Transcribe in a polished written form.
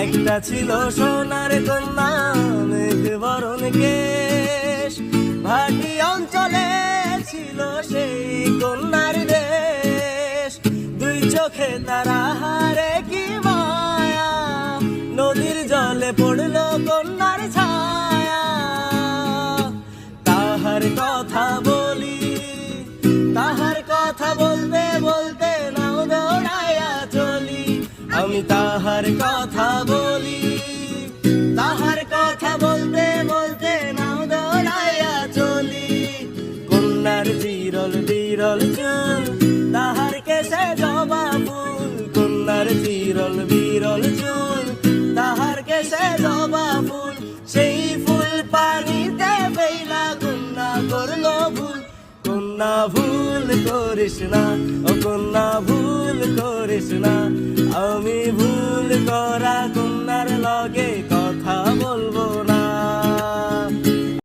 একটা ছিল সোনার কন্যা, মেঘ বরণ কেশ, ভাটি অঞ্চলে ছিল সেই কন্যার দেশ। দুই চোখে তারা হারে কি মায়া, নদীর জলে পড়লো কন্যার ছায়া। তাহার কথা বলি, তাহার কথা বলতে বলতে নাও দৌড়াইয়া চলি। আমি তাহার কথা বলি, তাহার কথা বলতে বলতে নাও দৌড়াইয়া চলি। কন্যার বিরল বিরল চুল, তাহার কেশে জবা ফুল। কন্যার বিরল বিরল চুল, তাহার কেশে জবা ফুল। সেই ফুল পানিতে ফেলা কন্যা করলো ভুল। কন্যা ভুল করিস না, ও কন্যা ভুল করিস না। আমি ভুল করা কন্যার লগে